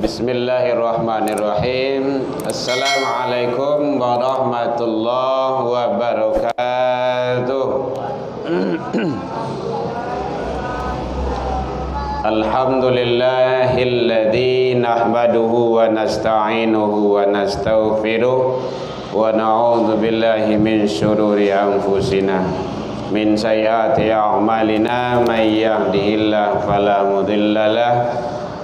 Bismillahirrahmanirrahim. Assalamualaikum warahmatullahi wabarakatuh. Alhamdulillahilladzi nahmaduhu wa nasta'inuhu wa nastaghfiruh wa na'udzu billahi min syururi anfusina min sayyiati a'malina may yahdihillahu fala mudhillalah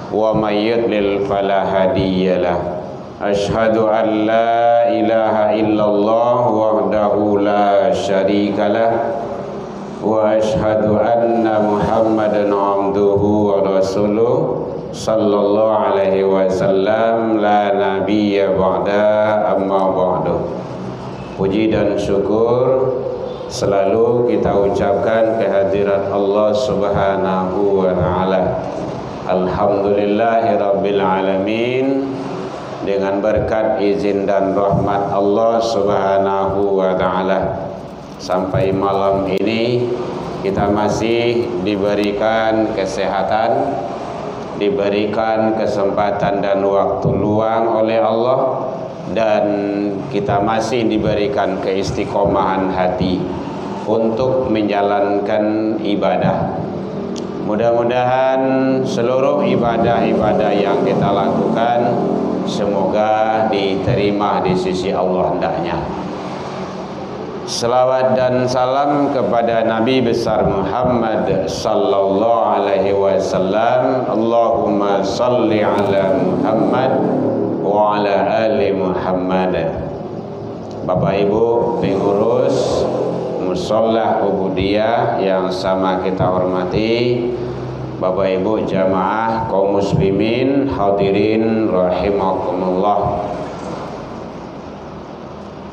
wa may yudlil fala hadiyalah. Asyhadu an la ilaha illallah wahdahu la syarikalah wa asyhadu anna Muhammadan abduhu wa rasuluh sallallahu alaihi wasallam la nabiyya ba'da amma ba'du. Puji dan syukur selalu kita ucapkan kehadirat Allah Subhanahu wa taala. Alhamdulillahirabbil alamin. Dengan berkat izin dan rahmat Allah Subhanahu wa taala, sampai malam ini kita masih diberikan kesehatan, diberikan kesempatan dan waktu luang oleh Allah, dan kita masih diberikan keistiqomahan hati untuk menjalankan ibadah. Mudah-mudahan seluruh ibadah-ibadah yang kita lakukan semoga diterima di sisi Allah hendaknya. Selawat dan salam kepada Nabi besar Muhammad sallallahu alaihi wasallam. Allahumma salli ala Muhammad wa ala ali Muhammad. Bapak Ibu pengurus Musholah Ubudiyah yang sama kita hormati, Bapak Ibu jamaah kaum muslimin hadirin rahimakumullah.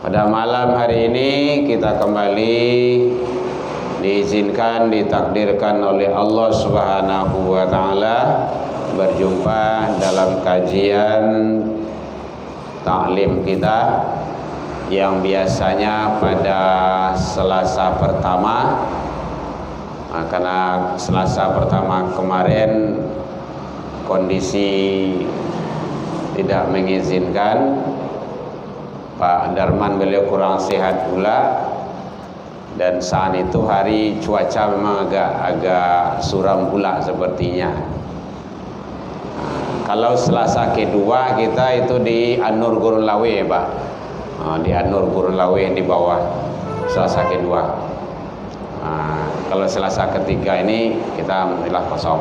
Pada malam hari ini kita kembali diizinkan, ditakdirkan oleh Allah Subhanahu wa taala berjumpa dalam kajian taklim kita yang biasanya pada Selasa pertama. Karena Selasa pertama kemarin kondisi tidak mengizinkan, Pak Darman beliau kurang sehat pula, dan saat itu hari cuaca memang agak suram pula sepertinya. Kalau Selasa kedua kita itu di An-Nur Gurun Lawe ya Pak, di An-Nur Gurun Lawe yang di bawah Selasa kedua. Kalau Selasa ketiga ini kita alhamdulillah kosong.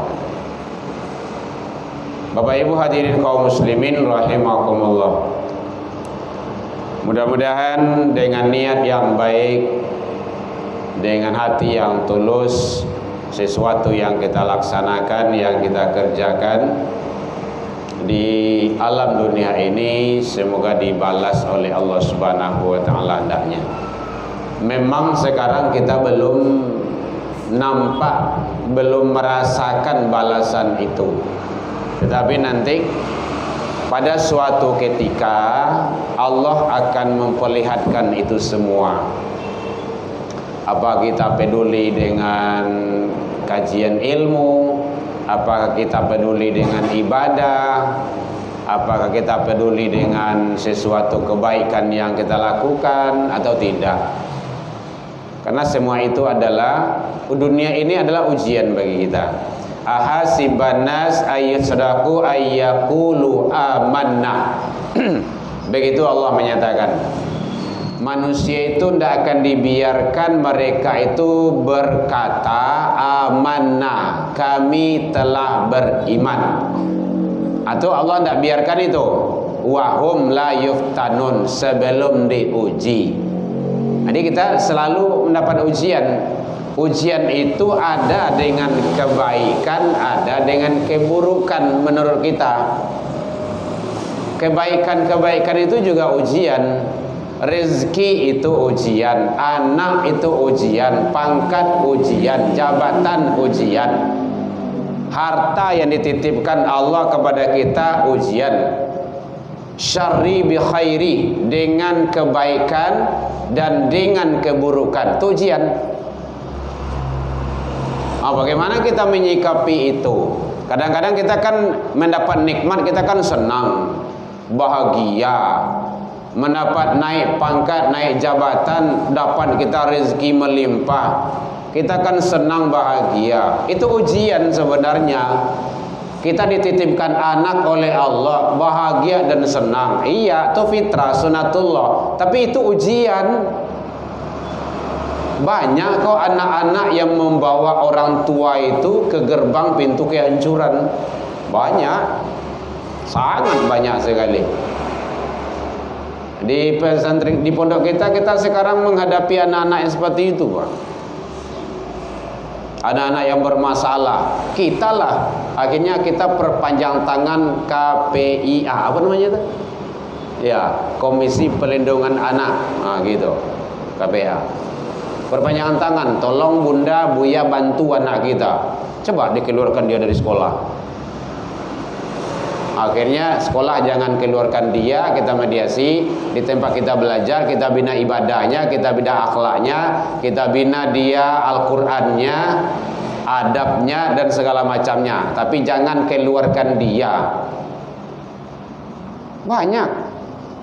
Bapak Ibu hadirin kaum muslimin rahimakumullah. Mudah-mudahan dengan niat yang baik, dengan hati yang tulus, sesuatu yang kita laksanakan, yang kita kerjakan di alam dunia ini semoga dibalas oleh Allah Subhanahu wa taala hendaknya. Memang sekarang kita belum nampak, belum merasakan balasan itu, tetapi nanti pada suatu ketika Allah akan memperlihatkan itu semua. Apa kita peduli dengan kajian ilmu? Apakah kita peduli dengan ibadah? Apakah kita peduli dengan sesuatu kebaikan yang kita lakukan atau tidak? Karena semua itu adalah, dunia ini adalah ujian bagi kita. Ahasiban nas ayyasdaku ayyaqulu amanna. Begitu Allah menyatakan, manusia itu tidak akan dibiarkan mereka itu berkata amanna, kami telah beriman. Atau Allah tidak biarkan itu, wahum la yuftanun, sebelum diuji. Jadi kita selalu mendapat ujian. Ujian itu ada dengan kebaikan, ada dengan keburukan menurut kita. Kebaikan-kebaikan itu juga ujian. Rezeki itu ujian, anak itu ujian, pangkat ujian, jabatan ujian, harta yang dititipkan Allah kepada kita ujian. Syarri bi khairi, dengan kebaikan dan dengan keburukan, itu ujian. Bagaimana kita menyikapi itu? Kadang-kadang kita kan mendapat nikmat, kita kan senang, bahagia, mendapat naik pangkat, naik jabatan, dapat kita rezeki melimpah, kita kan senang, bahagia. Itu ujian sebenarnya. Kita dititipkan anak oleh Allah, bahagia dan senang. Iya, itu fitrah, sunatullah. Tapi itu ujian. Banyak kok anak-anak yang membawa orang tua itu ke gerbang pintu kehancuran. Banyak, sangat banyak sekali. Di pesantren, di pondok kita sekarang menghadapi anak-anak yang seperti itu, Pak. Anak-anak yang bermasalah. Kita lah, akhirnya kita perpanjang tangan KPIA, apa namanya itu? Ya, Komisi Pelindungan Anak, nah, gitu, KPA. Perpanjangan tangan, tolong bunda, buya bantu anak kita. Coba dikeluarkan dia dari sekolah. Akhirnya sekolah jangan keluarkan dia, kita mediasi. Di tempat kita belajar, kita bina ibadahnya, kita bina akhlaknya, kita bina dia Al-Qur'annya, adabnya dan segala macamnya. Tapi jangan keluarkan dia. Banyak.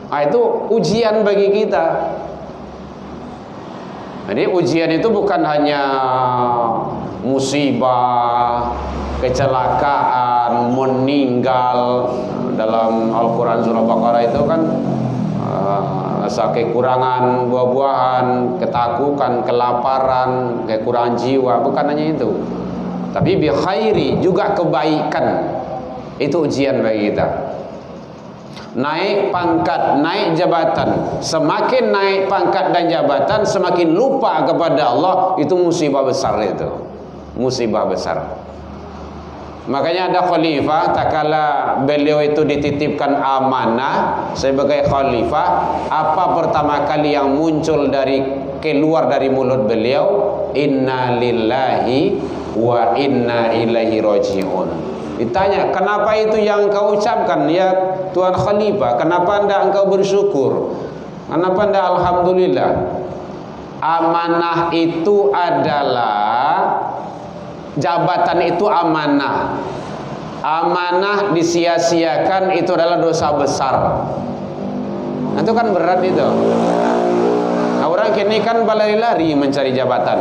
Nah, itu ujian bagi kita. Jadi ujian itu bukan hanya musibah, kecelakaan, meninggal. Dalam Al-Quran surah Baqarah itu kan kekurangan buah-buahan, ketakutan, kelaparan, kekurangan jiwa. Bukan hanya itu, tapi bi khairi, juga kebaikan. Itu ujian bagi kita. Naik pangkat, naik jabatan. Semakin naik pangkat dan jabatan, semakin lupa kepada Allah. Itu musibah besar itu. Musibah besar. Makanya ada khalifah, tak kala beliau itu dititipkan amanah sebagai khalifah, apa pertama kali yang muncul keluar dari mulut beliau? Inna lillahi wa inna ilaihi raji'un. Ditanya, kenapa itu yang kau ucapkan ya Tuan Khalifah? Kenapa anda engkau bersyukur? Kenapa anda alhamdulillah? Amanah itu adalah, jabatan itu amanah. Amanah disia-siakan itu adalah dosa besar. Nah, itu kan berat itu. Nah, orang kini kan berlari-lari mencari jabatan.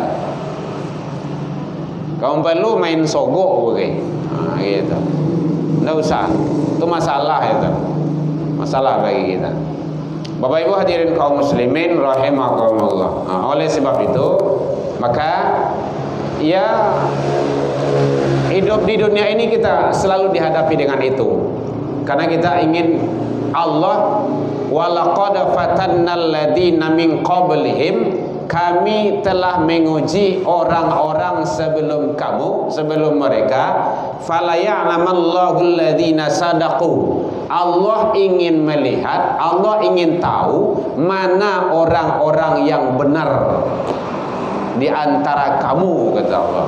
Kau perlu main sogok begini. Nah, gitu. Nggak usah. Itu masalah itu. Masalah bagi kita. Bapak Ibu hadirin kaum muslimin rahimakumullah. Nah, oleh sebab itu, maka ya hidup di dunia ini kita selalu dihadapi dengan itu. Karena kita ingin Allah, walaqad fatannal ladzina min qablihim, kami telah menguji orang-orang sebelum kamu, sebelum mereka. Fala ya'lamallahu alladzina sadaqu. Allah ingin melihat, Allah ingin tahu mana orang-orang yang benar di antara kamu, kata Allah.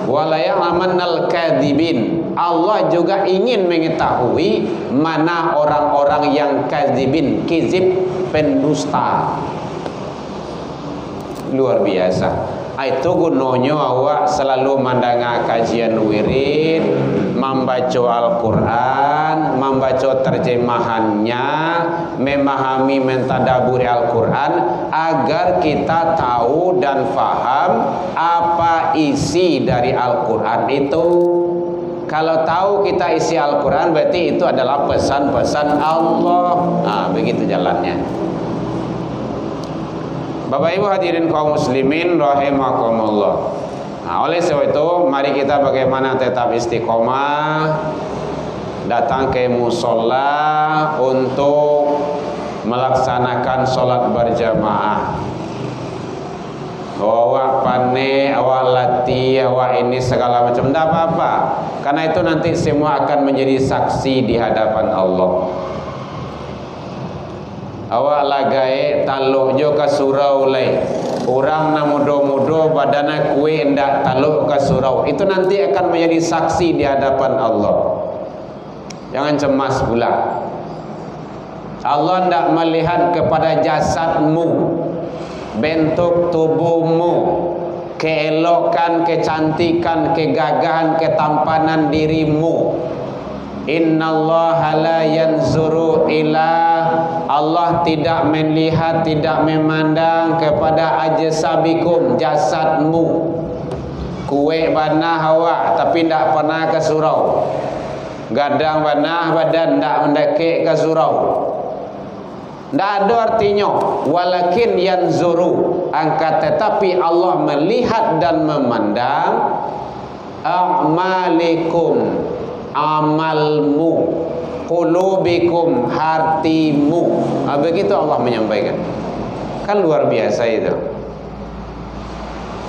Wala ya'lamannal kadzibin. Allah juga ingin mengetahui mana orang-orang yang kadzibin, kizib, pendusta. Luar biasa. Itu gunanya awak selalu mendengar kajian wirid, membaca Al-Quran, membaca terjemahannya, memahami, mentadaburi Al-Quran, agar kita tahu dan faham apa isi dari Al-Quran itu. Kalau tahu kita isi Al-Quran, berarti itu adalah pesan-pesan Allah. Nah, begitu jalannya. Bapak Ibu hadirin kaum muslimin rahimakumullah. Nah, oleh sebab itu mari kita bagaimana tetap istiqomah, datang ke musola untuk melaksanakan sholat berjamaah. Awak pane, awak latih, awak ini segala macam, tidak apa-apa. Karena itu nanti semua akan menjadi saksi di hadapan Allah. Awak lagai taluk jo ke surau lai. Orang na mudo-mudo badana kue hendak taluk ke surau. Itu nanti akan menjadi saksi di hadapan Allah. Jangan cemas pula. Allah hendak melihat kepada jasadmu, bentuk tubuhmu, keelokan, kecantikan, kegagahan, ketampanan dirimu. Innallaha la yanzuru ila, Allah tidak melihat, tidak memandang kepada ajsabikum, jasadmu. Kue banah awak tapi tidak pernah ke surau, gadang banah badan tidak mendekik ke surau, tidak ada artinya. Walakin yanzuru, angkat tetapi Allah melihat dan memandang a'malikum, amalmu, qulubikum, hatimu. Begitu Allah menyampaikan. Kan luar biasa itu.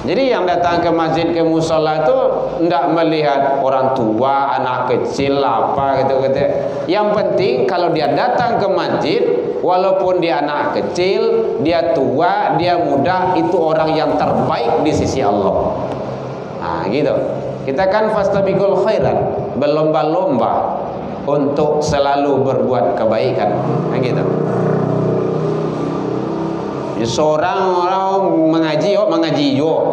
Jadi yang datang ke masjid, ke musola itu tidak melihat orang tua, anak kecil, apa gitu-gitu. Yang penting kalau dia datang ke masjid, walaupun dia anak kecil, dia tua, dia muda, itu orang yang terbaik di sisi Allah. Nah gitu. Kita kan fastabiqul khairat, berlomba-lomba untuk selalu berbuat kebaikan. Nah gitu. Seorang orang mengaji, mengaji juga.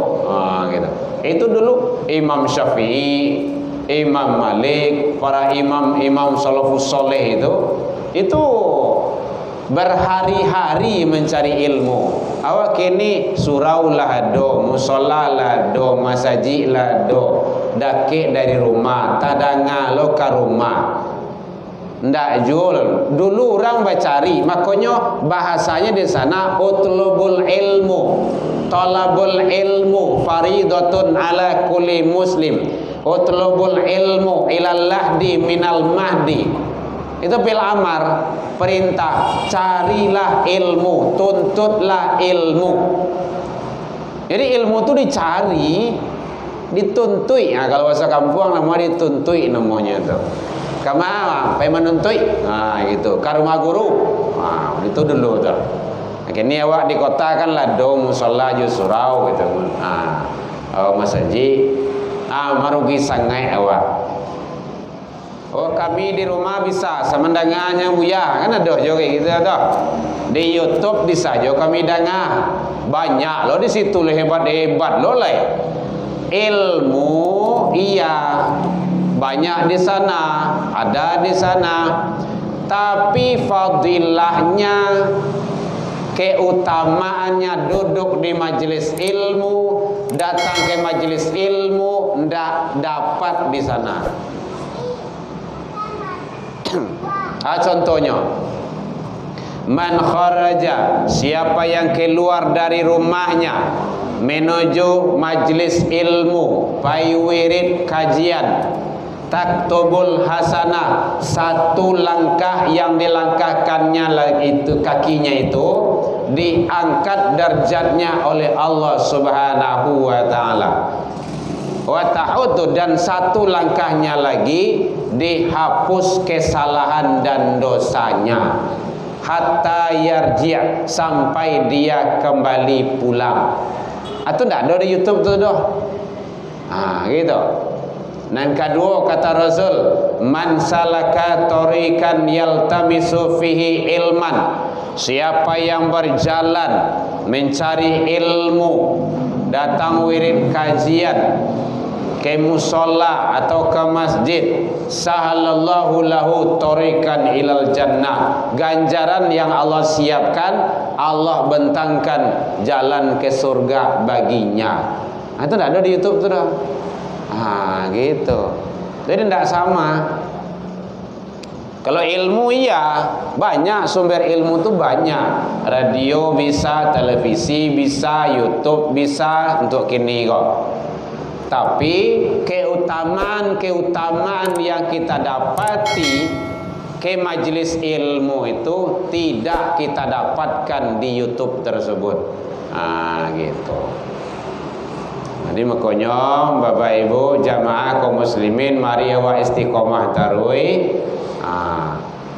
Gitu. Itu dulu Imam Syafi'i, Imam Malik, para imam-imam salafus soleh itu berhari-hari mencari ilmu. Awak kini surau lah do, musola lah do, masjid lah do, dakik dari rumah, tadanga lo ke rumah. Ndak jual. Dulu orang bacari, makanya bahasanya di sana utlubul ilmu, talabul ilmu faridatun ala kulli muslim. Utlubul ilmu ilal lahdi minal mahdi. Itu fil amar, perintah, carilah ilmu, tuntutlah ilmu. Jadi ilmu itu dicari, dituntui. Nah, kalau bahasa kampung namanya dituntui namanya itu. Kama apa menuntui? Nah gitu. Ke rumah guru. Nah itu dulu tuh. Akhirnya awak di kota kan lado musola surau gitu. Nah masjid. Marugi sangai awak. Oh kami di rumah bisa semendangannya buya kan ada juga gitu ada. Di YouTube bisa juga kami dengar. Banyak loh di situ hebat-hebat loh lah. Ilmu iya. Banyak di sana, ada di sana. Tapi fadilahnya, keutamaannya duduk di majelis ilmu, datang ke majelis ilmu, tidak dapat di sana. Contohnya, man kharaja, siapa yang keluar dari rumahnya menuju majelis ilmu, paywirid kajian, taktubul hasanah, satu langkah yang dilangkahkannya itu kakinya itu diangkat derajatnya oleh Allah Subhanahu wa taala. Wa ta'udu, dan satu langkahnya lagi dihapus kesalahan dan dosanya. Hatta yarji', sampai dia kembali pulang. Atau enggak ada di YouTube tu doh. Gitu. Dan kedua kata Rasul, man salaka tariqan yaltamisu fihi ilman, siapa yang berjalan mencari ilmu, datang wirid kajian ke musola atau ke masjid, sahalallahu lahu tariqan ilal jannah, ganjaran yang Allah siapkan, Allah bentangkan jalan ke surga baginya. Itu tidak ada di YouTube tu dah. Gitu. Jadi tidak sama. Kalau ilmu iya, banyak sumber ilmu itu banyak. Radio bisa, televisi bisa, YouTube bisa untuk kini kok. Tapi keutamaan yang kita dapati ke majelis ilmu itu tidak kita dapatkan di YouTube tersebut. Gitu. Jadi makanya Bapak Ibu jamaah kaum muslimin, mari awak istiqomah tarui.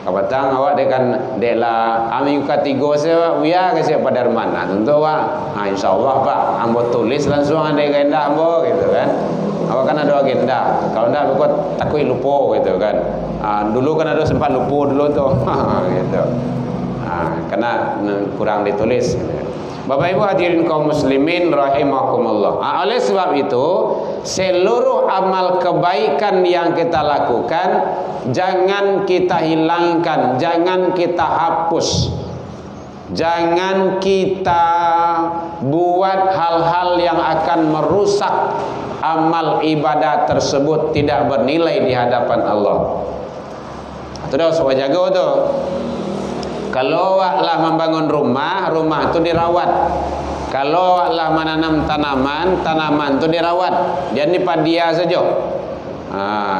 Kabatang awak dekan dela ami katigo saya uya ke siapa Darman. Tentu awak insyaallah Pak ambo tulis langsung ada agenda ambo gitu kan. Awak kan ada agenda. Kalau ndak kok takui lupa gitu kan. Dulu kan ada sempat lupa dulu tuh. Gitu. Karena kurang ditulis. Bapak Ibu hadirin kaum muslimin rahimakumullah. Oleh sebab itu, seluruh amal kebaikan yang kita lakukan jangan kita hilangkan, jangan kita hapus. Jangan kita buat hal-hal yang akan merusak amal ibadah tersebut tidak bernilai di hadapan Allah. Itu dah supaya jaga tu. Kalau awaklah membangun rumah, rumah itu dirawat. Kalau awaklah menanam tanaman, tanaman itu dirawat. Jangan pada dia saja.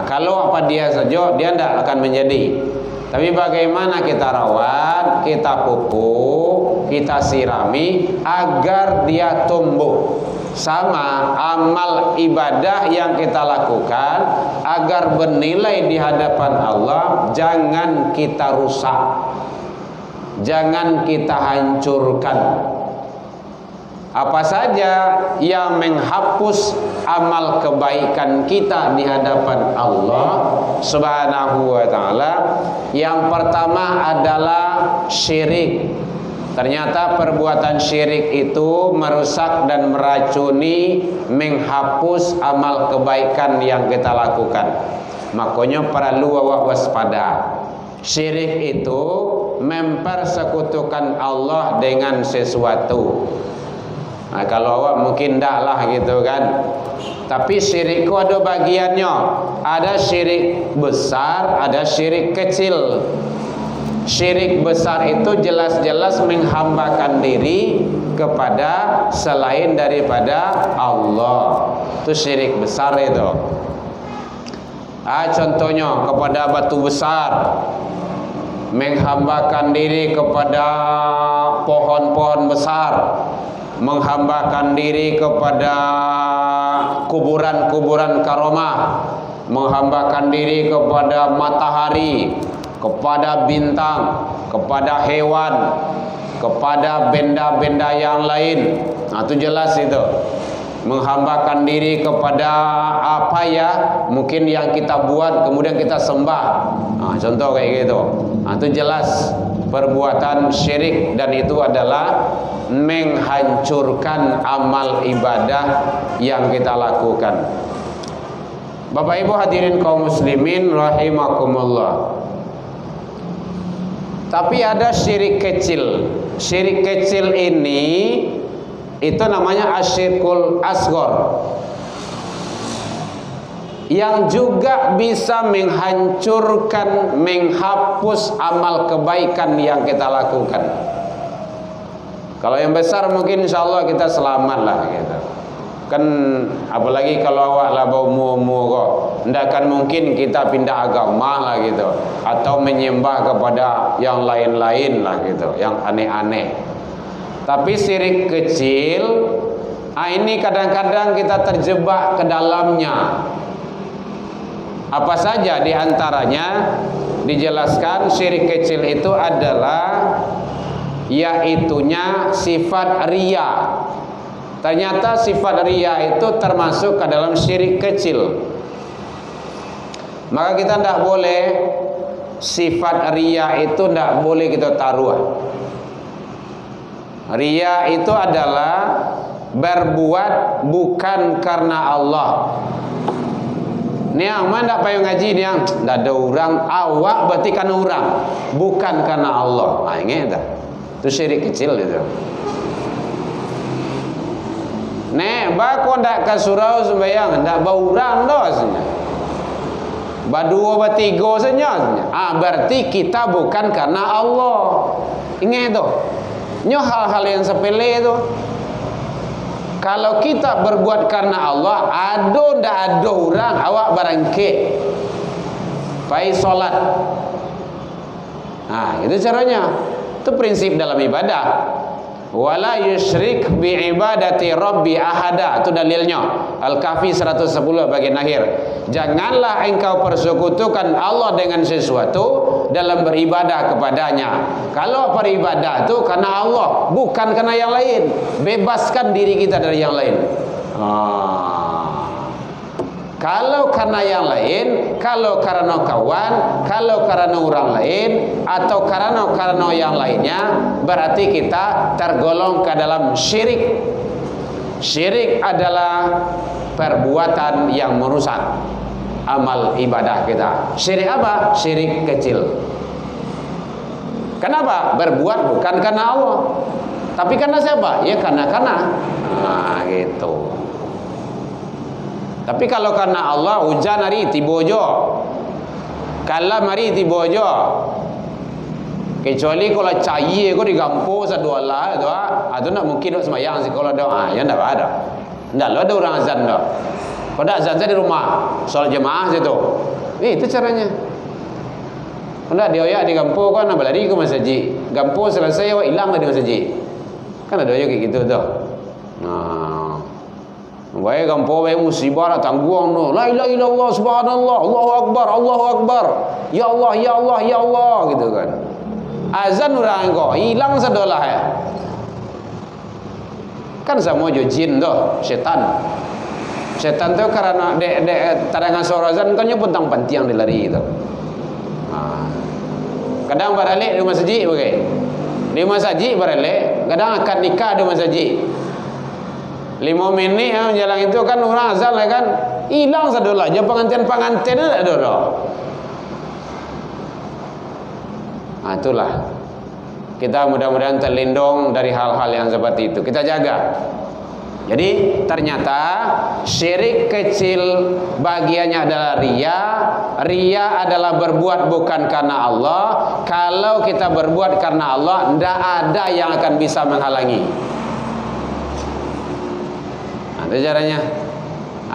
Kalau apa dia saja, dia tidak akan menjadi. Tapi bagaimana kita rawat, kita pupuk, kita sirami agar dia tumbuh. Sama amal ibadah yang kita lakukan agar bernilai di hadapan Allah, jangan kita rusak. Jangan kita hancurkan. Apa saja yang menghapus amal kebaikan kita di hadapan Allah Subhanahu wa ta'ala. Yang pertama adalah syirik. Ternyata perbuatan syirik itu merusak dan meracuni, menghapus amal kebaikan yang kita lakukan. Makanya perlu waspada. Syirik itu mempersekutukan Allah dengan sesuatu. Kalau awak mungkin tak lah gitu kan. Tapi syirik itu ada bagiannya. Ada syirik besar, ada syirik kecil. Syirik besar itu jelas-jelas menghambakan diri kepada selain daripada Allah. Itu syirik besar itu. Contohnya kepada batu besar, menghambakan diri kepada pohon-pohon besar, menghambakan diri kepada kuburan-kuburan karomah, menghambakan diri kepada matahari, kepada bintang, kepada hewan, kepada benda-benda yang lain. Itu jelas itu. Menghambakan diri kepada apa ya mungkin yang kita buat kemudian kita sembah. Contoh kayak gitu. Itu jelas perbuatan syirik dan itu adalah menghancurkan amal ibadah yang kita lakukan. Bapak Ibu hadirin kaum muslimin rahimakumullah. Tapi ada syirik kecil. Syirik kecil ini itu namanya asyirkul asghar, yang juga bisa menghancurkan, menghapus amal kebaikan yang kita lakukan. Kalau yang besar mungkin insya Allah kita selamat lah gitu. Kan apalagi kalau awak lah bau mumu kok, tidak akan mungkin kita pindah agama lah gitu, atau menyembah kepada yang lain-lain lah gitu, yang aneh-aneh. Tapi syirik kecil, ini kadang-kadang kita terjebak ke dalamnya. Apa saja di antaranya dijelaskan syirik kecil itu adalah yaitunya sifat riya. Ternyata sifat riya itu termasuk ke dalam syirik kecil. Maka kita tidak boleh sifat riya itu tidak boleh kita taruh. Riya itu adalah berbuat bukan karena Allah. Niang mana tak payah ngaji niang, tak ada orang, awak berarti kan orang, bukan karena Allah. Ingat tak? Itu syirik kecil itu. Bakon tak ke surau sembahyang, tak bau orang dah sebenarnya. Berdua bertiga saja. Berarti kita bukan karena Allah. Ingat tu. Ini hal-hal yang sepele itu. Kalau kita berbuat karena Allah, ndak ada orang awak barangke pai solat. Itu caranya. Itu prinsip dalam ibadah. Wala yusyrik bi ibadati rabbi ahada. Itu dalilnya. Al-Kahfi 110 bagian akhir. Janganlah engkau persekutukan Allah dengan sesuatu dalam beribadah kepadanya. Kalau beribadah itu karena Allah, bukan karena yang lain. Bebaskan diri kita dari yang lain. Kalau karena yang lain, kalau karena kawan, kalau karena orang lain, atau karena yang lainnya, berarti kita tergolong ke dalam syirik. Syirik adalah perbuatan yang merusak amal ibadah kita. Syirik apa? Syirik kecil. Kenapa? Berbuat bukan karena Allah, tapi karena siapa? Ya karena. Nah, gitu. Tapi kalau karena Allah, hujan hari tibojo, kalam hari tibojo. Kecuali kalau cair kau digampu sadua lah, itu nak mungkin nak semayang sih kalau doa, ya ndak ada. Ndak ada orang azan dah. Kalau azan saya di rumah, soal jemaah situ. Itu caranya. Kalau dia digampu kan nak berlari ke masjid. Gampu selesai awak hilang dari masjid. Kan ada kayak gitu tuh. Nah, baik gampu baik musibah tangguang tu. La ilaha illallah subhanallah, Allahu akbar, Allahu akbar. Ya Allah, ya Allah, ya Allah gitu kan. Azan orang kau hilang sedolah ya. Kan sama jo jin tu, setan. Setan tu karena tarangan suara azan kan nyebut tang pantiang dilari itu. Kadang baralik di masjid bagai. Di masjid baralik, kadang akad nikah di masjid. 5 minit menjelang itu kan orang azan lah kan hilang sedolah. Jam pengantin ada dah. Itulah, kita mudah-mudahan terlindung dari hal-hal yang seperti itu. Kita jaga. Jadi ternyata syirik kecil bagiannya adalah riya. Riya adalah berbuat bukan karena Allah. Kalau kita berbuat karena Allah, tidak ada yang akan bisa menghalangi. Itu caranya.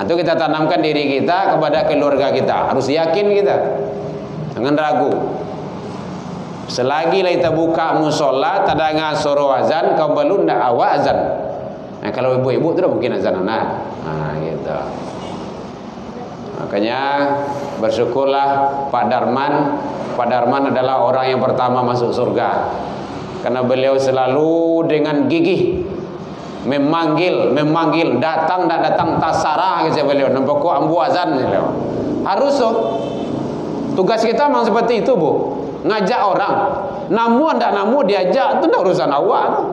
Itu kita tanamkan diri kita kepada keluarga kita. Harus yakin kita, jangan ragu. Selagi kita buka musola, tadanga suruh azan, kau belum nak awak azan. Nah, kalau ibu-ibu tu dah mungkin azan anak. Gitu. Makanya bersyukurlah Pak Darman. Pak Darman adalah orang yang pertama masuk surga. Karena beliau selalu dengan gigih memanggil, datang tak datang tasarah kata beliau. Nampak kau ambu azan beliau. Harus tugas kita memang seperti itu, Bu. Ngajak orang, namun ndak namu diajak tu ndak urusan awak,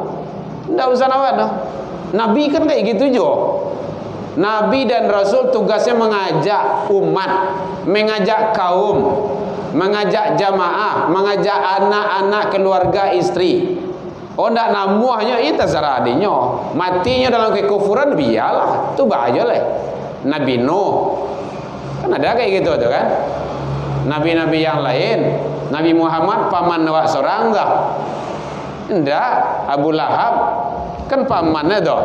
ndak urusan awak dah. Nabi kan kayak gitu jo. Nabi dan Rasul tugasnya mengajak umat, mengajak kaum, mengajak jamaah, mengajak anak-anak, keluarga, istri. Oh ndak namu hanya itu terserah adinyo. Matinya dalam kekufuran biarlah, tu bahaya lah. Nabi Nuh kan ada kayak gitu tu kan. Nabi-nabi yang lain, Nabi Muhammad paman awak seorang enggak? Enggak. Abu Lahab kan pamannya tu.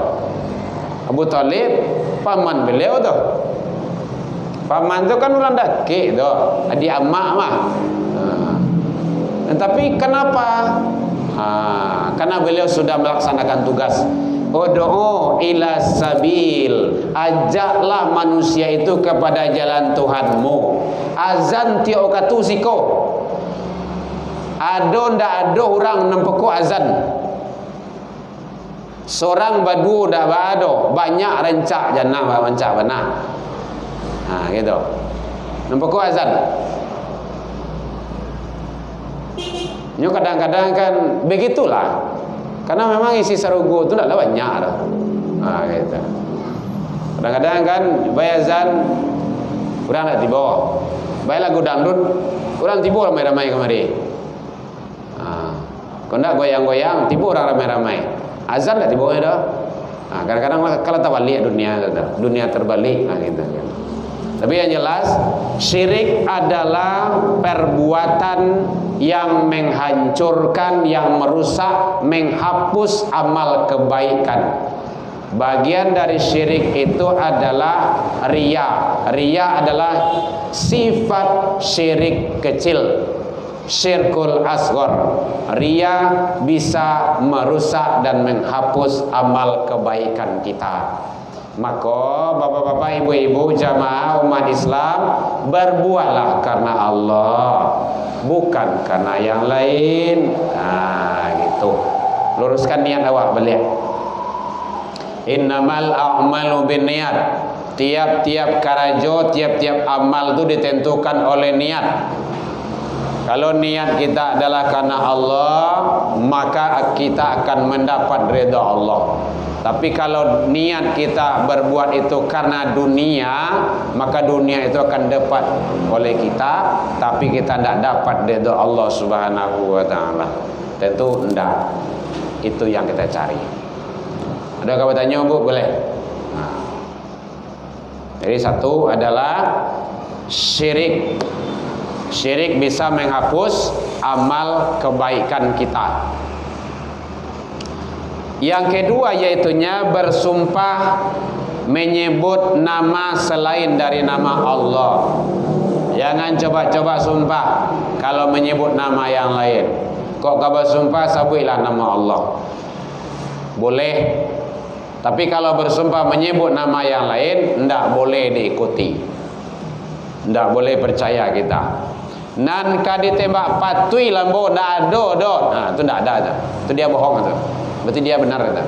Abu Talib paman beliau tu. Paman tu kan orang daki tu, adik amak mah. Tapi kenapa? Karena beliau sudah melaksanakan tugas. Ud'u ila sabil, ajaklah manusia itu kepada jalan Tuhanmu. Azan tio katu siko. Ado ndak ado orang nempeko azan. Seorang badu ndak bado, banyak rencak jannah rencak benar. Gitu. Nempeko azan. Nyo kadang-kadang kan begitulah. Karena memang isi sarugo itu tidaklah banyak dah. Gitu. Kadang-kadang kan bayazan kurang tak tiba. Baik lagu dangdut kurang tiba ramai-ramai kemari. Kalau tak goyang-goyang tiba orang ramai-ramai. Azan tak tiba dah. Kadang-kadang kalau tak balik dunia terbalik gitu. Tapi yang jelas syirik adalah perbuatan yang menghancurkan, yang merusak, menghapus amal kebaikan. Bagian dari syirik itu adalah riya. Riya adalah sifat syirik kecil, syirkul asghar. Riya bisa merusak dan menghapus amal kebaikan kita. Maka bapak-bapak, ibu-ibu, jamaah umat Islam, berbuatlah karena Allah, bukan karena yang lain. Gitu. Luruskan niat awak balik. Innamal a'malu binniyat. tiap-tiap karajo, tiap-tiap amal itu ditentukan oleh niat. Kalau niat kita adalah karena Allah, maka kita akan mendapat ridha Allah. Tapi kalau niat kita berbuat itu karena dunia, maka dunia itu akan dapat oleh kita, tapi kita tidak dapat ridha Allah Subhanahu wa taala. Tentu tidak. Itu yang kita cari. Ada yang bertanya, Bu? Boleh. Nah. Jadi satu adalah syirik. Syirik bisa menghapus amal kebaikan kita. Yang kedua yaitunya bersumpah menyebut nama selain dari nama Allah. Jangan coba-coba sumpah kalau menyebut nama yang lain. Kok kau bersumpah sabutlah nama Allah. Boleh. Tapi kalau bersumpah menyebut nama yang lain, tidak boleh diikuti. Tidak boleh percaya kita. Nan kadi tembak patui lambo ndak ada dot. Nah, itu ndak ada. Itu dia bohong itu. Berarti dia benar itu.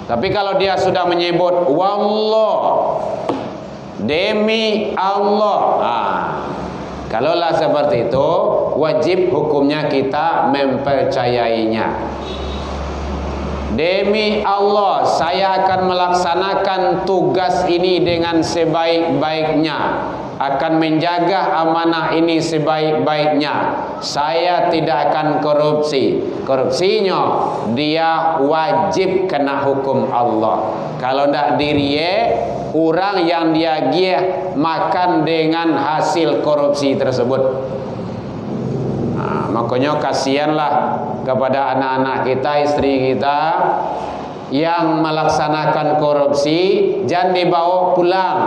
Tapi kalau dia sudah menyebut wallah, demi Allah. Nah, kalaulah seperti itu, wajib hukumnya kita mempercayainya. Demi Allah, saya akan melaksanakan tugas ini dengan sebaik-baiknya, akan menjaga amanah ini sebaik-baiknya. Saya tidak akan korupsi. Korupsinya dia wajib kena hukum Allah. Kalau tidak dirie, orang yang dia giah makan dengan hasil korupsi tersebut. Nah, makanya kasihanlah kepada anak-anak kita, istri kita yang melaksanakan korupsi, jangan dibawa pulang.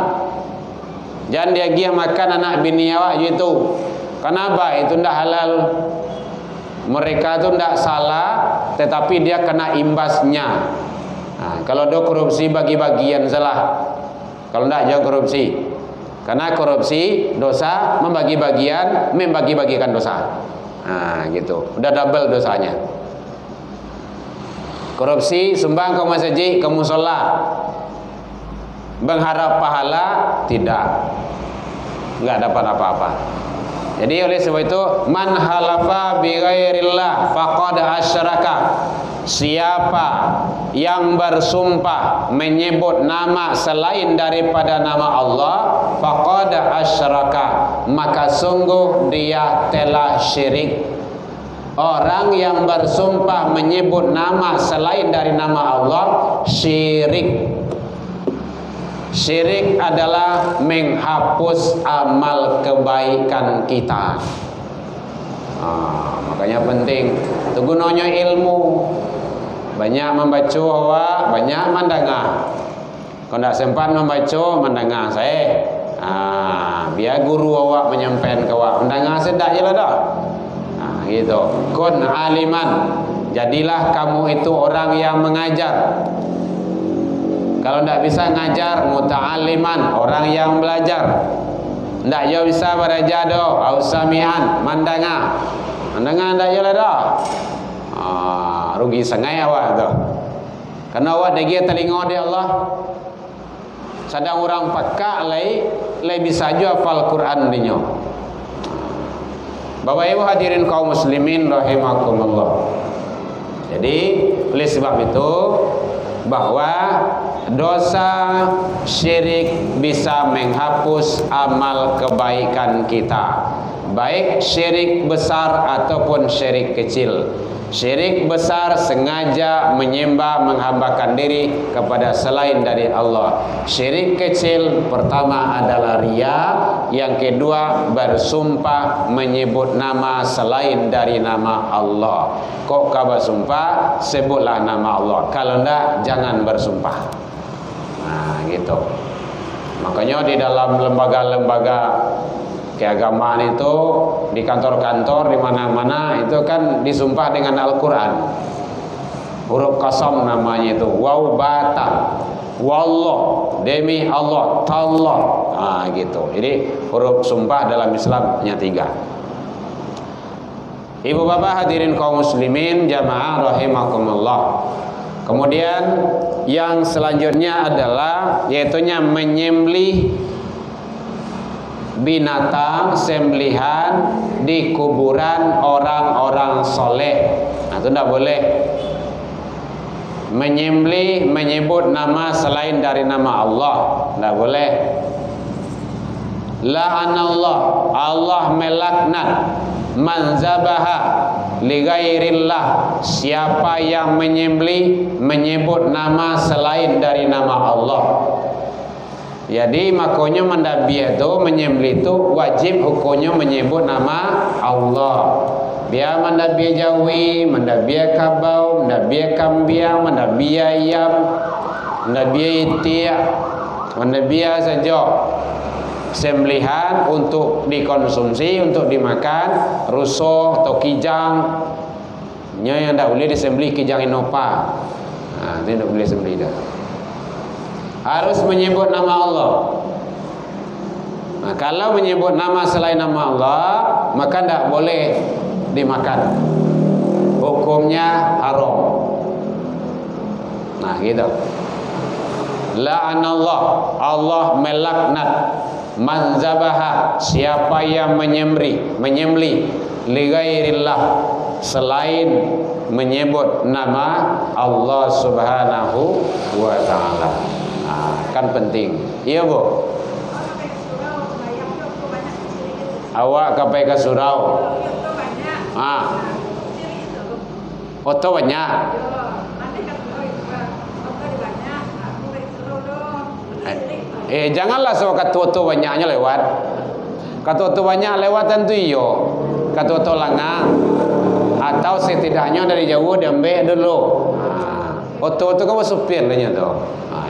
Jangan dia pergi makan anak bini awak itu. Kenapa? Itu tidak halal. Mereka itu tidak salah, tetapi dia kena imbasnya. Nah, kalau dia korupsi bagi-bagian salah. Kalau tidak jangan korupsi. Karena korupsi dosa, membagi-bagian, membagi-bagikan dosa. Nah, gitu. Udah double dosanya. Korupsi sumbang ke masjid, ke musola, mengharap pahala, tidak, enggak dapat apa-apa. Jadi oleh sebab itu, man halafa bi ghairillah faqad asyraka. Siapa yang bersumpah menyebut nama selain daripada nama Allah, faqad asyraka, maka sungguh dia telah syirik. Orang yang bersumpah menyebut nama selain dari nama Allah syirik. Syirik adalah menghapus amal kebaikan kita. Makanya penting itu gunanya ilmu. Banyak membaca awak, banyak mendengar. Kalau tidak sempat membaca, mendengar saya. Biar guru awak menyampaikan ke awak, mendengar sedak je lah dah. Gitu. Kun aliman, jadilah kamu itu orang yang mengajar. Kalau tidak bisa ngajar, muta'aliman, orang yang belajar. Tidak jauh bisa belajar doh, ausamian, mandanga. Mandanga tidak jauh dah. Rugi sangai awak tu. Karena awak degi telinga dia Allah. Sedang orang pakak lay bisa juga hafal Quran dinyo. Bapak Ibu hadirin kaum muslimin rahimakumullah. Jadi oleh sebab itu bahwa dosa syirik bisa menghapus amal kebaikan kita, baik syirik besar ataupun syirik kecil. Syirik besar sengaja menyembah, menghambakan diri kepada selain dari Allah. Syirik kecil pertama adalah riya, yang kedua bersumpah menyebut nama selain dari nama Allah. Kok kau bersumpah, sebutlah nama Allah. Kalau tidak, jangan bersumpah. Nah, gitu. Makanya di dalam lembaga-lembaga keagamaan itu, di kantor-kantor, di mana-mana itu kan disumpah dengan Al-Quran. Huruf qasam namanya itu. Waw bata, wallah, demi Allah, tallah. Gitu. Jadi huruf sumpah dalam Islamnya 3. Ibu bapak hadirin kaum muslimin jamaah rahimakumullah. Kemudian Yang selanjutnya adalah yaitunya menyembelih binatang sembelihan di kuburan orang-orang soleh. Nah, itu tidak boleh. Menyembelih menyebut nama selain dari nama Allah, tidak boleh. La'anallah, Allah melaknat man zabaha li ghairillah, siapa yang menyembelih menyebut nama selain dari nama Allah. Jadi makanya mendabi itu menyembelih itu wajib hukumnya menyebut nama Allah. Biar mendabi jawi, mendabi kabau, mendabi kambiang, mendabi ayam, mendabi itik, mendabi saja sembelihan untuk dikonsumsi, untuk dimakan, rusuh atau kijang. Yang tidak boleh disembelih kijang inopa. Nah, itu tidak boleh sembelih dah. Harus menyebut nama Allah. Nah, kalau menyebut nama selain nama Allah, maka tidak boleh dimakan. Hukumnya haram. Nah, gitu. La'anallah, Allah melaknat man zabaha, siapa yang menyembelih li ghairillah, selain menyebut nama Allah Subhanahu wa taala. Kan penting. Iya, Bu. Awak kapai ke surau. Foto banyak. Janganlah sewaktu foto banyaknya lewat. Kata foto banyak lewat tentu iyo. Kata foto langang. Atau setidaknya dari jauh diambil dulu. Foto-foto kamu supir lah tuh.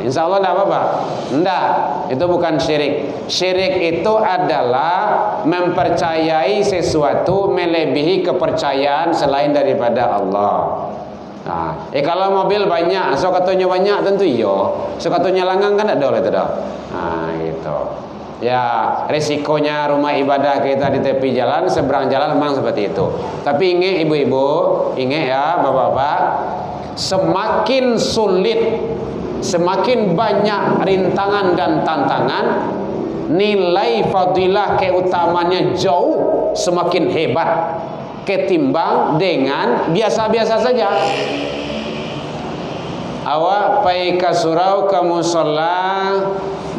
Insya Allah tidak apa-apa. Tidak, itu bukan syirik. Syirik itu adalah mempercayai sesuatu melebihi kepercayaan selain daripada Allah. Kalau mobil banyak, so katanya banyak tentu iyo. So katanya langgang kan ada oleh tidak. Gitu. Ya, resikonya rumah ibadah kita di tepi jalan, seberang jalan memang seperti itu. Tapi ingat ibu-ibu, ingat ya bapak-bapak, semakin sulit, semakin banyak rintangan dan tantangan, nilai fadilah keutamanya jauh semakin hebat ketimbang dengan biasa-biasa saja. Awak pergi ke surau, ke musola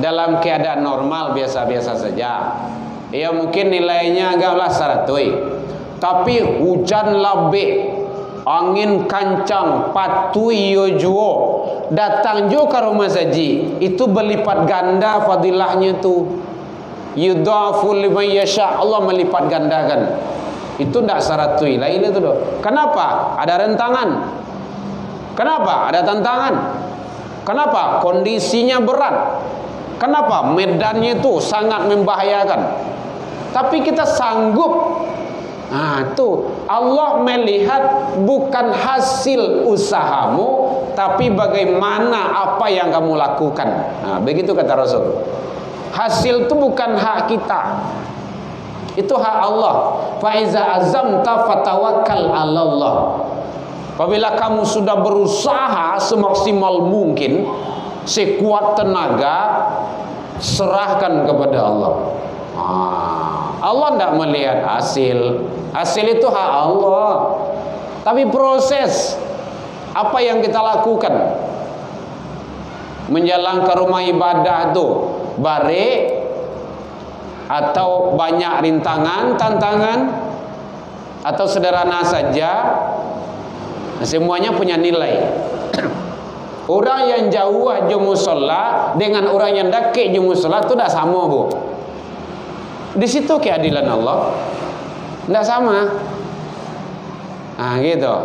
dalam keadaan normal biasa-biasa saja. Ya mungkin nilainya agaklah 100. Tapi hujan labik, angin kancang, patui yojuo, datang juga ke rumah saji, itu berlipat ganda fadilahnya tu. Yudhafu liman yasha, Allah melipat gandakan. Itu tidak 100 lain itu doh. Kenapa? Ada rentangan. Kenapa? Ada tantangan. Kenapa? Kondisinya berat. Kenapa? Medannya itu sangat membahayakan. Tapi kita sanggup. Tuh Allah melihat bukan hasil usahamu, tapi bagaimana apa yang kamu lakukan. Begitu kata Rasul. Hasil itu bukan hak kita, itu hak Allah. Fa iza azamta fatawakkal 'alallah. Apabila kamu sudah berusaha semaksimal mungkin, sekuat tenaga, serahkan kepada Allah. Allah tidak melihat hasil. Hasil itu hak Allah. Tapi proses apa yang kita lakukan menjalan ke rumah ibadah itu baik atau banyak rintangan, tantangan, atau sederhana saja, semuanya punya nilai. Orang yang jauh aja musola dengan orang yang dekat aja musola itu tidak sama, Bu. Di situ keadilan Allah tidak sama. Gitu.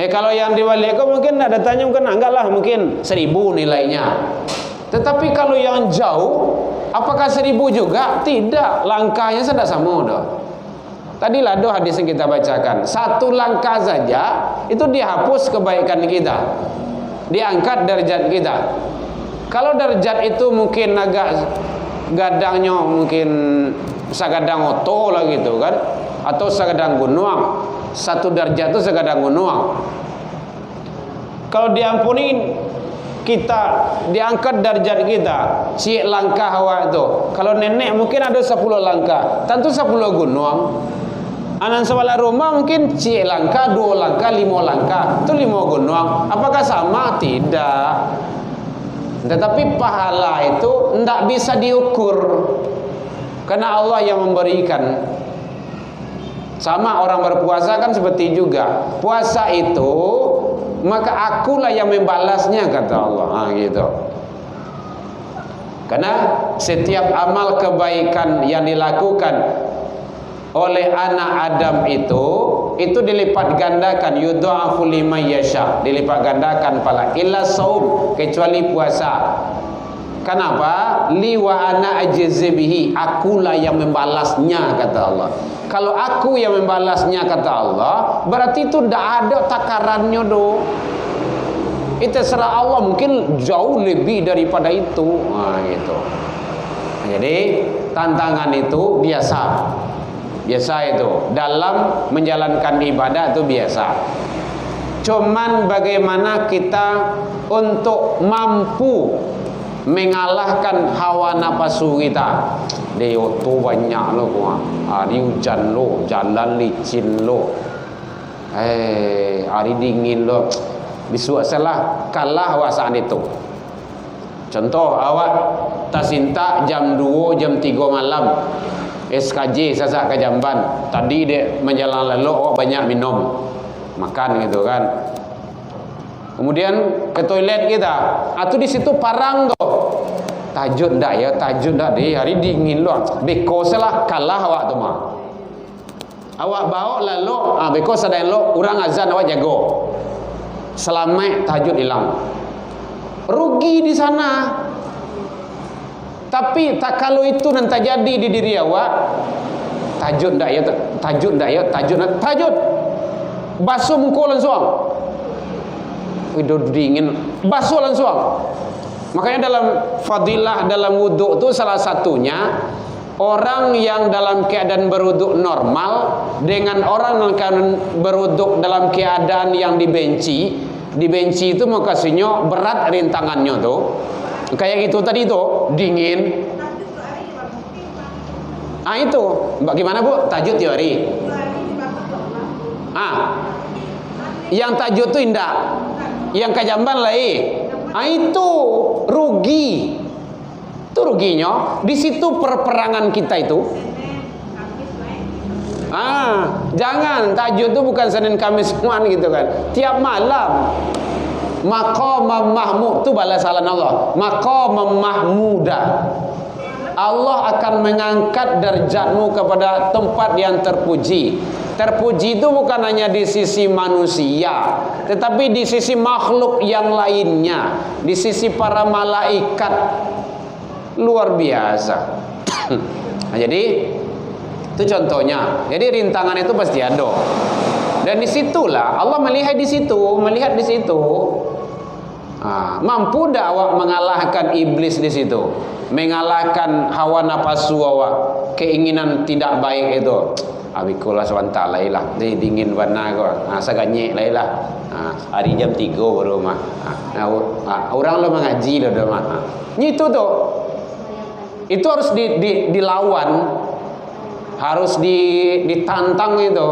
Kalau yang di Waliako mungkin ada tanya, mungkin enggak lah, mungkin 1000 nilainya. Tetapi kalau yang jauh, apakah 1000 juga? Tidak, langkahnya sudah sama dah. Tadilah doa hadis yang kita bacakan, satu langkah saja itu dihapus kebaikan kita, diangkat derajat kita. Kalau derajat itu mungkin agak gadangnya mungkin sagadang oto lah gitu kan, atau sagadang gunung. Satu derajat itu sagadang gunung. Kalau diampunin kita diangkat derajat kita. Cik langkah awak tu. Kalau nenek mungkin ada 10 langkah. Tentu 10 gunung. Anak sebelah rumah mungkin cik langkah, 2 langkah, 5 langkah. Itu 5 gunung. Apakah sama? Tidak. Tetapi pahala itu tidak bisa diukur. Karena Allah yang memberikan. Sama orang berpuasa kan seperti juga. Puasa itu maka akulah yang membalasnya, kata Allah. Gitu. Karena setiap amal kebaikan yang dilakukan oleh anak Adam itu dilipat gandakan, yudha'afu liman yasha, dilipat gandakan pala, illa saum, kecuali puasa. Kenapa? Li wa ana ajzi bihi, akulah yang membalasnya, kata Allah. Kalau aku yang membalasnya, kata Allah, berarti itu tidak ada takarannya do. Itu serah Allah, mungkin jauh lebih daripada itu. Gitu. Jadi tantangan itu biasa. Biasa itu dalam menjalankan ibadah itu biasa. Cuman bagaimana kita untuk mampu mengalahkan hawa nafsu kita. Dia tu banyak lo, hari hujan lo, jalan licin lo, hari dingin lo, besok salah kalah awak saat itu. Contoh, awak tersinta jam 2, jam 3 malam. SKJ sasak ke Jamban. Tadi dia menjalan lalu, oh banyak minum, makan gitu kan. Kemudian ke toilet kita, atau di situ parang tuh. Tajud ndak ya, tajud ndak deh, hari dingin loh. Beko salah kalah awak tu mah. Awak bawa lalu, beko sadai lo, orang azan awak jago. Selamat tajud hilang. Rugi di sana. Tapi tak kalau itu nanti jadi di diri awak, tajud ndak ya, tajud ndak ya, tajud. Basuh muka langsung. Hidup dingin, basuh langsung. Makanya dalam fadilah dalam wudhu itu salah satunya orang yang dalam keadaan berwudhu normal dengan orang yang keadaan berwudhu dalam keadaan yang dibenci itu makasihnya berat rintangannya tuh. Kayak gitu tadi tuh, dingin. Itu bagaimana Bu? Tajud teori. Yang tajud tuh indah. Yang kajamban lain. Itu rugi. Itu ruginya. Di situ perperangan kita itu. Jangan tajud itu bukan Senin Kamis Jumat gitu kan. Tiap malam. Maqam mahmud itu balasan Allah. Maqam mahmuda. Allah akan mengangkat derajatmu kepada tempat yang terpuji. Terpuji itu bukan hanya di sisi manusia, tetapi di sisi makhluk yang lainnya, di sisi para malaikat. Luar biasa. Jadi itu contohnya. Jadi rintangan itu pasti ada. Dan disitulah Allah melihat di situ. Mampu tak awak mengalahkan iblis di situ, mengalahkan hawa nafsu awak, keinginan tidak baik itu. Abikulah sebentar lah, dia dingin warna kau, saganyek lah. Hari jam 3 baru mah. Orang lo mengaji lo mah. Itu tuh, itu harus dilawan, harus ditantang itu.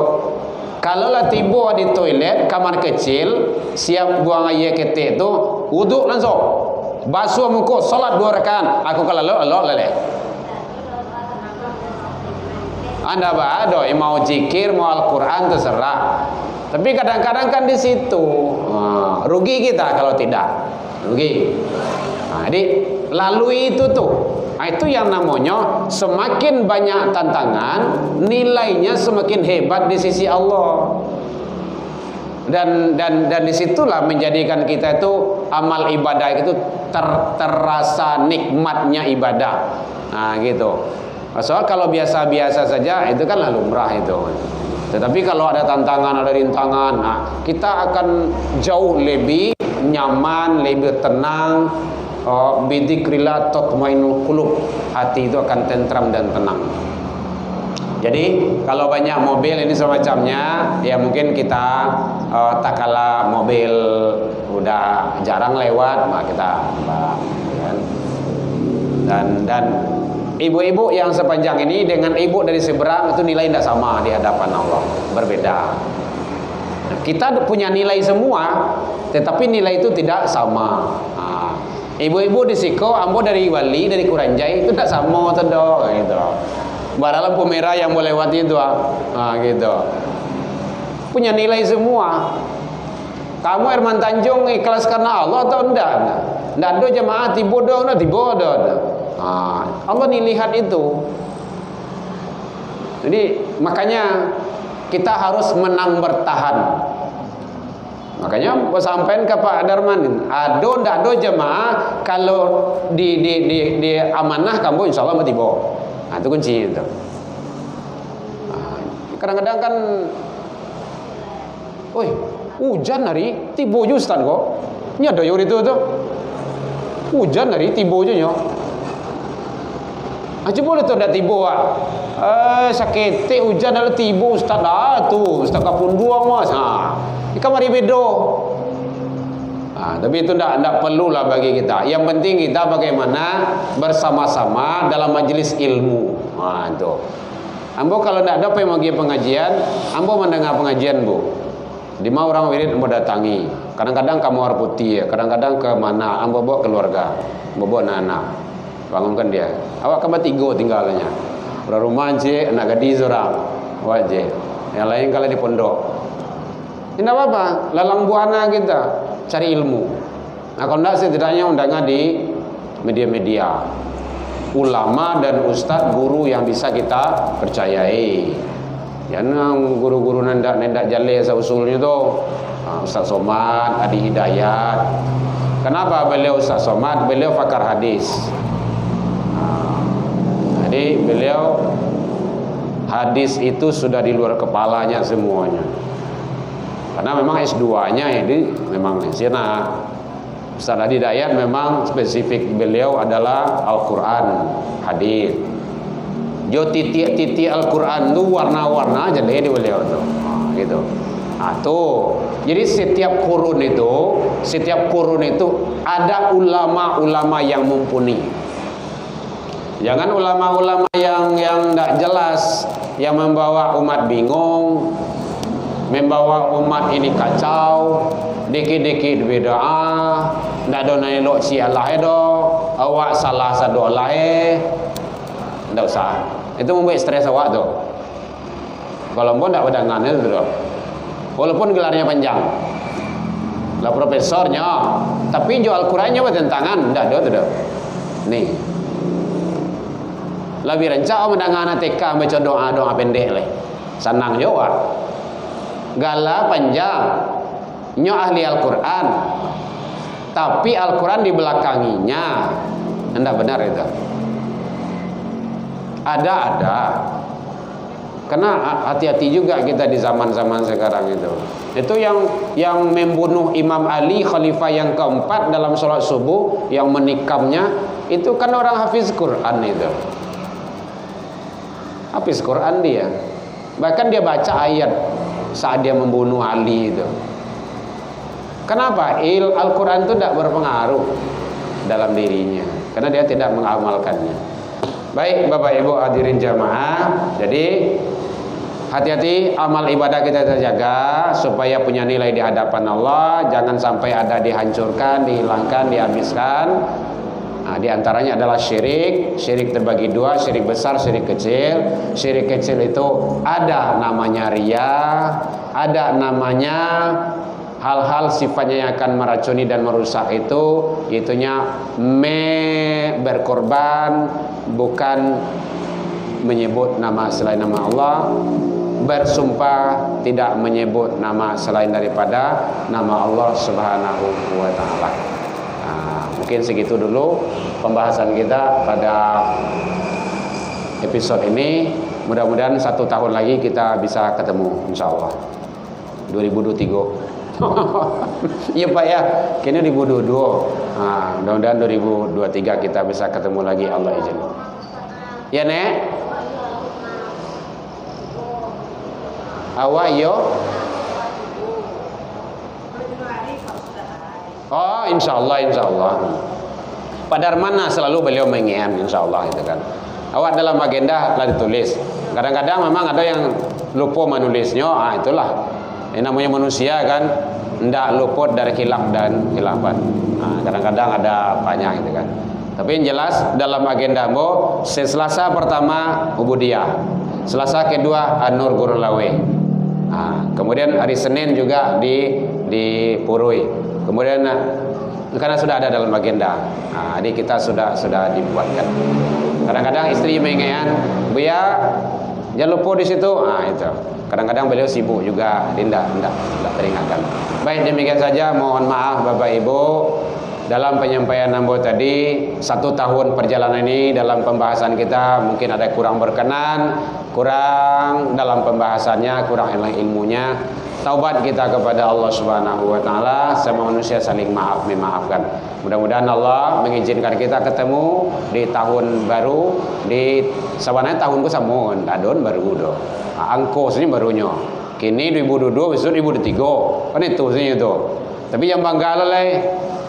Kalau lah tiba di toilet kamar kecil, siap buang air ketik itu, wuduk langsung, basuh muka, salat 2 rakaat. Aku kalau lo leleh. Anda ada yang mau zikir, mau Al-Quran terserah. Tapi kadang-kadang kan di situ rugi kita kalau tidak, rugi. Jadi lalui itu tuh. Itu yang namanya semakin banyak tantangan, nilainya semakin hebat di sisi Allah. Dan disitulah menjadikan kita itu amal ibadah itu terasa nikmatnya ibadah. Gitu. Soal kalau biasa-biasa saja itu kan lumrah itu. Tetapi kalau ada tantangan, ada rintangan, kita akan jauh lebih nyaman, lebih tenang. Bidzikrillah tatmainul qulub, hati itu akan tentram dan tenang. Jadi kalau banyak mobil ini semacamnya, ya mungkin kita tak kala mobil udah jarang lewat, maka kita kan? Dan ibu-ibu yang sepanjang ini dengan ibu dari seberang itu nilai tidak sama di hadapan Allah, berbeda. Kita punya nilai semua, tetapi nilai itu tidak sama. Ibu-ibu di Siko, ambo dari Wali, dari Kuranjai itu tidak sama tuh, gitu. Bara lampu merah yang boleh lewat itu, gitu. Punya nilai semua. Kamu Herman Tanjung ikhlas karena Allah atau enggak? Enggak ada jemaah tibodoh, Allah nih lihat itu. Jadi makanya kita harus menang bertahan. Makanya sampean ke Pak Darman, ado ndak ado jemaah kalau di amanah kamu insya Allah mati tiba. Nah, itu kunci itu. Kadang-kadang kan, hujan hari tiba je Ustaz kok. Ini ada yang itu tuh. Hujan hari tiba je nyo. Aja boleh tuh ndak tiba. Sakit hujan ada tiba Ustaz dah tu. Ustaz kapun buang mas. Ikan mari bedo. Tapi itu tidak perlulah bagi kita. Yang penting kita bagaimana bersama-sama dalam majelis ilmu. Itu. Ambo kalau tidak ada pengajian, ambo mendengar pengajian bu. 5 orang wirid ambo datangi. Kadang-kadang kamu Muar Putih, kadang-kadang ke mana, ambo bawa keluarga, ambo bawa anak-anak, bangunkan dia. Awak kamu 3 tinggalnya. Orang rumah je, anak gadis orang, wajib. Yang lain kalau di pondok. Tidak apa-apa, lalang buana kita cari ilmu. Nah kalau tidak setidaknya undangan di media-media, ulama dan ustadz guru yang bisa kita percayai. Jangan guru-guru nendak jale usulnya tuh. Ustaz Somad, Adi Hidayat. Kenapa beliau Ustaz Somad? Beliau pakar hadis. Jadi beliau hadis itu sudah di luar kepalanya semuanya. Karena memang S2-nya ini memang sirna. Ustaz Adi Hidayat memang spesifik beliau adalah Al-Quran, hadis. Jo titik-titik Al-Quran itu warna-warna aja deh di beliau tuh. Gitu. Tuh. Jadi setiap kurun itu ada ulama-ulama yang mumpuni. Jangan ulama-ulama yang tidak jelas, yang membawa umat bingung, membawa umat ini kacau, dikit-dikit bid'ah, ndak ada nelok si Allah do, awak salah satu Allah ndak usah. Itu membuat stres awak tu. Kalau pun ndak pedangan itu tu. Walaupun gelarnya panjang. Lah profesornya, tapi jual Al-Qur'annya bertentangan, ndak ada tu. Nih. Lebih rencana mendangan TK baca doa-doa pendek le. Senang jawab. Gala panjang nyo ahli Al-Quran, tapi Al-Quran di belakanginya tidak benar itu. Ada karena hati-hati juga kita di zaman-zaman sekarang itu yang membunuh Imam Ali khalifah yang keempat dalam sholat subuh, yang menikamnya itu kan orang hafiz Quran itu, hafiz Quran dia, bahkan dia baca ayat saat dia membunuh Ali itu. Kenapa? Al-Quran itu tidak berpengaruh dalam dirinya, karena dia tidak mengamalkannya. Baik Bapak Ibu hadirin jamaah, jadi hati-hati amal ibadah kita terjaga supaya punya nilai di hadapan Allah. Jangan sampai ada dihancurkan, dihilangkan, dihabiskan. Nah, di antaranya adalah syirik. Syirik terbagi 2, syirik besar, syirik kecil. Syirik kecil itu ada namanya riya, ada namanya hal-hal sifatnya yang akan meracuni dan merusak itu, itunya berkorban, bukan menyebut nama selain nama Allah, bersumpah tidak menyebut nama selain daripada nama Allah Subhanahu wa taala. Mungkin segitu dulu pembahasan kita pada episode ini. Mudah-mudahan 1 tahun lagi kita bisa ketemu insyaallah 2023. Iya Pak ya, kini 2022. Mudah-mudahan 2023 kita bisa ketemu lagi, Allah izin. Ya Nek. Awak yo. Oh, insya Allah. Pada mana selalu beliau mengingat, insya Allah itu kan. Awak dalam agenda telah ditulis. Kadang-kadang memang ada yang lupa menulisnya. Itulah. Ini namanya manusia kan, tidak luput dari khilaf dan khilafan. Kadang-kadang ada banyak gitu kan. Tapi yang jelas dalam agendamu, Selasa pertama Ubudiyah, Selasa kedua An-Nur Gurun Lawe. Kemudian hari Senin juga di Purui. Kemudian karena sudah ada dalam agenda, jadi kita sudah dibuatkan. Kadang-kadang istri mengingatkan, Buya jangan lupa di situ. Itu. Kadang-kadang beliau sibuk juga, tidak teringatkan. Baik, demikian saja. Mohon maaf Bapak Ibu dalam penyampaian Ambo tadi. 1 tahun perjalanan ini dalam pembahasan kita mungkin ada kurang berkenan, kurang dalam pembahasannya, kurang ilmunya. Taubat kita kepada Allah Subhanahu wa taala, sama manusia saling memaafkan. Mudah-mudahan Allah mengizinkan kita ketemu di tahun baru, di sebenarnya tahunku samun, tahun baru do. Angko sini barunya. Kini 2022, besok 2023. Kan itu sini itu. Tapi yang bangga lah,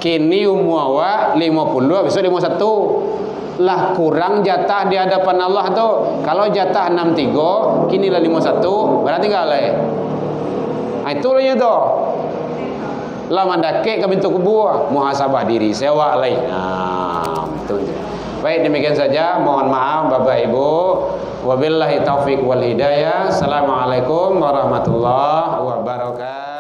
kini umur awak 50, besok 51. Lah kurang jatah di hadapan Allah tuh. Kalau jatah 63, kini lah 51, berarti enggak lah. Itulah itu. Lah mandake ke pintu kubur, muhasabah diri sewa lain. Betul. Baik, demikian saja. Mohon maaf Bapak Ibu. Wabillahi taufik wal hidayah. Assalamualaikum warahmatullahi wabarakatuh.